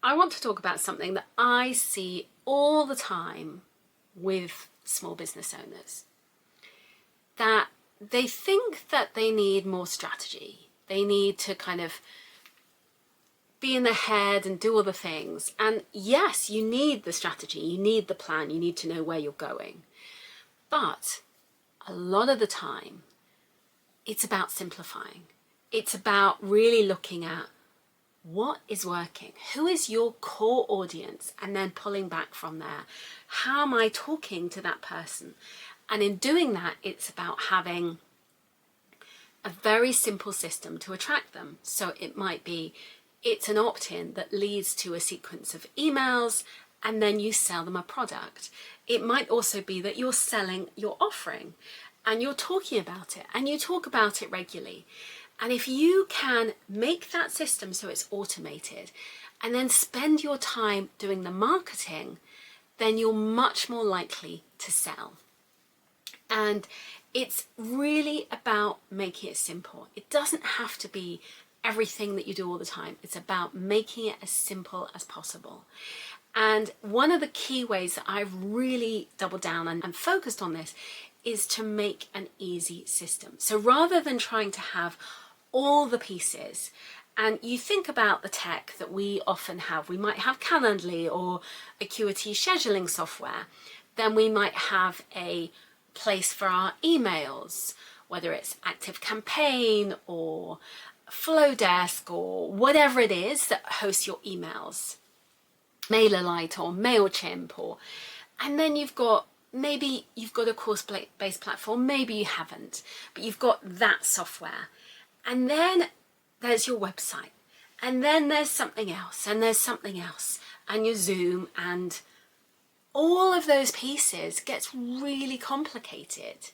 I want to talk about something that I see all the time with small business owners. That they think that they need more strategy. They need to kind of be in their head and do all the things. And yes, you need the strategy, you need the plan, you need to know where you're going. But a lot of the time, it's about simplifying. It's about really looking at what is working, who is your core audience, and then pulling back from there. How am I talking to that person? And in doing that, it's about having a very simple system to attract them. So it might be, it's an opt-in that leads to a sequence of emails, and then you sell them a product. It might also be that you're selling your offering and you're talking about it, and you talk about it regularly. And if you can make that system so it's automated and then spend your time doing the marketing, then you're much more likely to sell. And it's really about making it simple. It doesn't have to be everything that you do all the time. It's about making it as simple as possible. And one of the key ways that I've really doubled down and focused on this is to make an easy system. So rather than trying to have all the pieces, and you think about the tech that we often have, we might have Calendly or Acuity scheduling software, then we might have a place for our emails, whether it's ActiveCampaign or Flowdesk or whatever it is that hosts your emails, MailerLite or MailChimp, and then maybe you've got a course-based platform, maybe you haven't, but you've got that software. And then there's your website, and then there's something else, and there's something else, and your Zoom, and all of those pieces gets really complicated.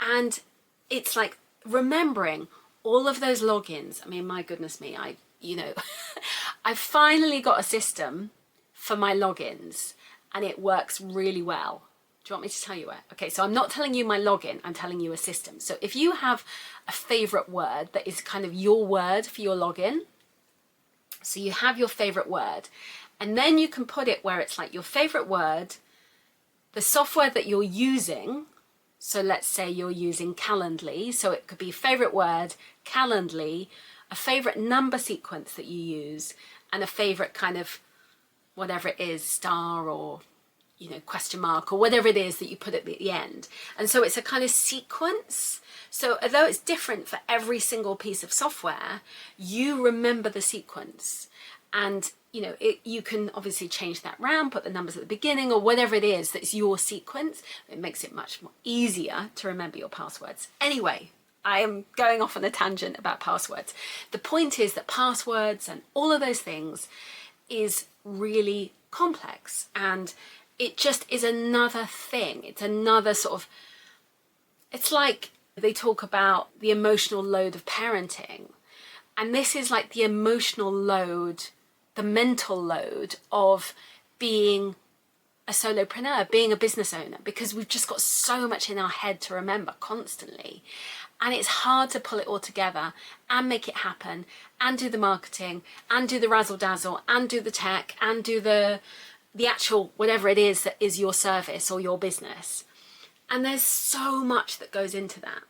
And it's like remembering all of those logins. I mean, my goodness me, I've finally got a system for my logins, and it works really well. Do you want me to tell you it? Okay, so I'm not telling you my login, I'm telling you a system. So if you have a favorite word that is kind of your word for your login, so you have your favorite word, and then you can put it where it's like your favorite word, the software that you're using. So let's say you're using Calendly, so it could be favorite word, Calendly, a favorite number sequence that you use, and a favorite kind of whatever it is, star or question mark or whatever it is that you put at the end. And so it's a kind of sequence. So although it's different for every single piece of software, you remember the sequence. And you can obviously change that round, put the numbers at the beginning or whatever it is that's your sequence. It makes it much more easier to remember your passwords. Anyway, I am going off on a tangent about passwords. The point is that passwords and all of those things is really complex, and it just is another thing. It's another it's like they talk about the emotional load of parenting. And this is like the emotional load, the mental load of being a solopreneur, being a business owner, because we've just got so much in our head to remember constantly. And it's hard to pull it all together and make it happen and do the marketing and do the razzle dazzle and do the tech and do the actual whatever it is that is your service or your business. And there's so much that goes into that.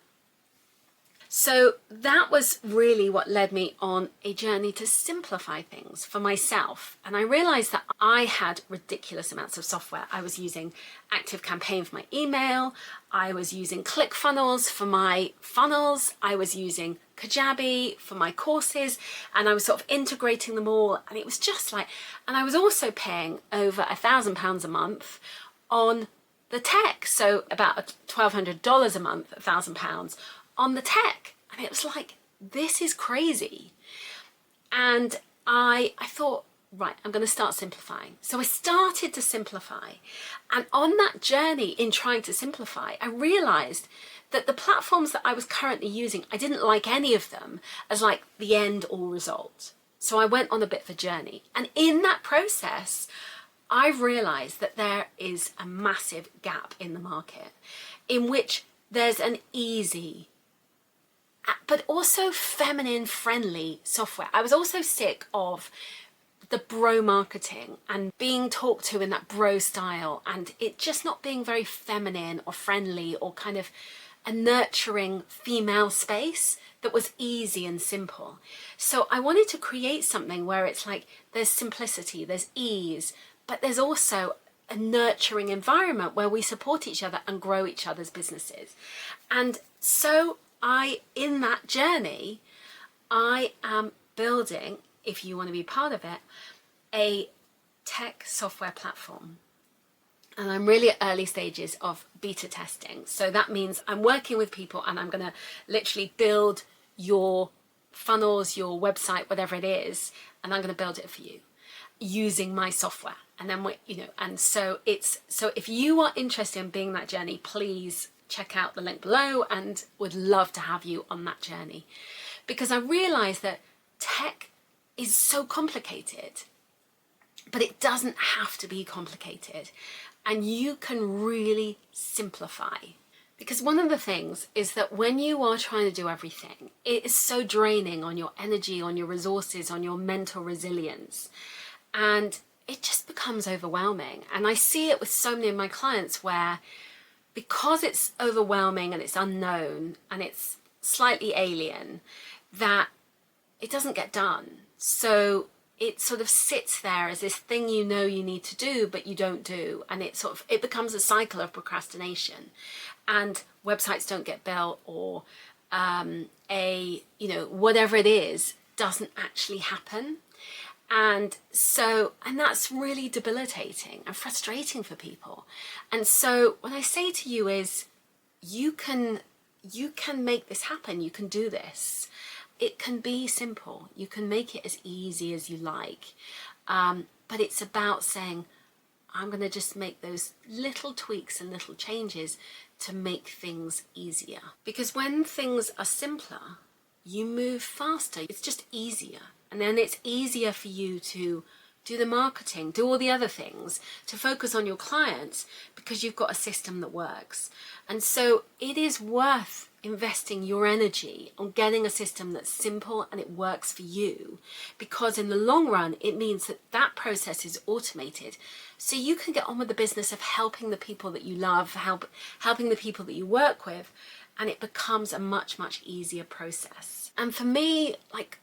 So that was really what led me on a journey to simplify things for myself. And I realized that I had ridiculous amounts of software. I was using ActiveCampaign for my email. I was using ClickFunnels for my funnels. I was using Kajabi for my courses, and I was sort of integrating them all. And it was just like, and I was also paying over £1,000 a month on the tech. So about $1,200 a month, £1,000 on the tech. And it was like, this is crazy. And I thought, right, I'm going to start simplifying. So I started to simplify. And on that journey in trying to simplify, I realized that the platforms that I was currently using, I didn't like any of them as like the end all result. So I went on a bit of a journey. And in that process, I've realized that there is a massive gap in the market in which there's an easy but also feminine friendly software. I was also sick of the bro marketing and being talked to in that bro style, and it just not being very feminine or friendly or kind of a nurturing female space that was easy and simple. So I wanted to create something where it's like there's simplicity, there's ease, but there's also a nurturing environment where we support each other and grow each other's businesses. And so in that journey, I am building, if you want to be part of it, a tech software platform. And I'm really at early stages of beta testing. So that means I'm working with people and I'm going to literally build your funnels, your website, whatever it is, and I'm going to build it for you using my software. And then so if you are interested in being that journey, please check out the link below, and would love to have you on that journey, because I realize that tech is so complicated, but it doesn't have to be complicated, and you can really simplify. Because one of the things is that when you are trying to do everything, it is so draining on your energy, on your resources, on your mental resilience, and it just becomes overwhelming. And I see it with so many of my clients where, because it's overwhelming and it's unknown and it's slightly alien, that it doesn't get done. So it sort of sits there as this thing you know you need to do, but you don't do. And it becomes a cycle of procrastination, and websites don't get built, or whatever it is doesn't actually happen. And that's really debilitating and frustrating for people. And so what I say to you is, you can make this happen. You can do this. It can be simple. You can make it as easy as you like. But it's about saying, I'm going to just make those little tweaks and little changes to make things easier. Because when things are simpler, you move faster. It's just easier. And then it's easier for you to do the marketing, do all the other things, to focus on your clients, because you've got a system that works. And so it is worth investing your energy on getting a system that's simple and it works for you, because in the long run, it means that that process is automated. So you can get on with the business of helping the people that you love, helping the people that you work with, and it becomes a much, much easier process. And for me, like,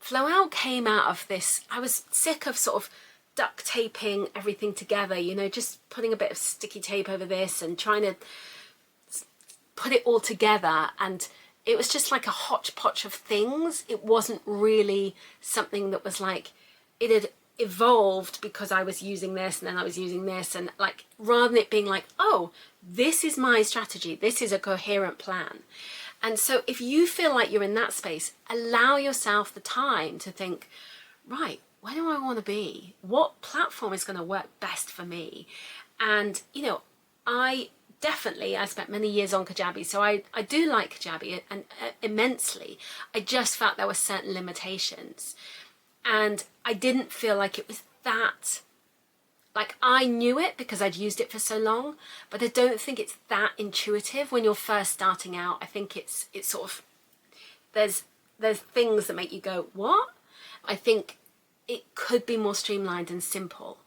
Flowelle came out of this, I was sick of sort of duct taping everything together, just putting a bit of sticky tape over this and trying to put it all together. And it was just like a hodgepodge of things. It wasn't really something that was like, it had evolved because I was using this and then I was using this, and like, rather than it being like, oh, this is my strategy, this is a coherent plan. And so if you feel like you're in that space, allow yourself the time to think, right, where do I want to be? What platform is going to work best for me? And, I spent many years on Kajabi, so I do like Kajabi and immensely. I just felt there were certain limitations. And I didn't feel like it was that, like, I knew it because I'd used it for so long, but I don't think it's that intuitive when you're first starting out. I think it's sort of, there's things that make you go, what? I think it could be more streamlined and simple.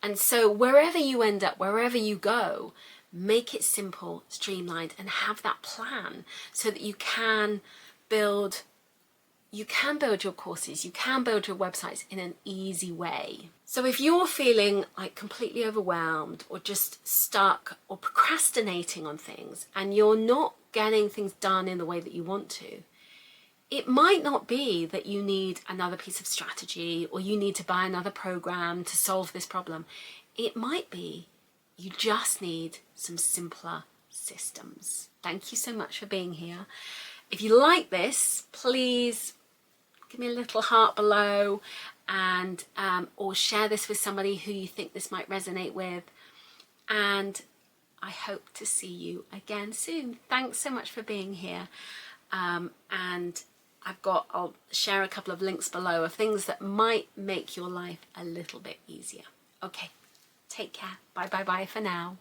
And so wherever you end up, wherever you go, make it simple, streamlined, and have that plan so that you can build your courses, you can build your websites in an easy way. So if you're feeling like completely overwhelmed or just stuck or procrastinating on things, and you're not getting things done in the way that you want to, it might not be that you need another piece of strategy or you need to buy another program to solve this problem. It might be you just need some simpler systems. Thank you so much for being here. If you like this, please give me a little heart below, and or share this with somebody who you think this might resonate with. And I hope to see you again soon. Thanks so much for being here. And I'll share a couple of links below of things that might make your life a little bit easier. Okay, take care. Bye for now.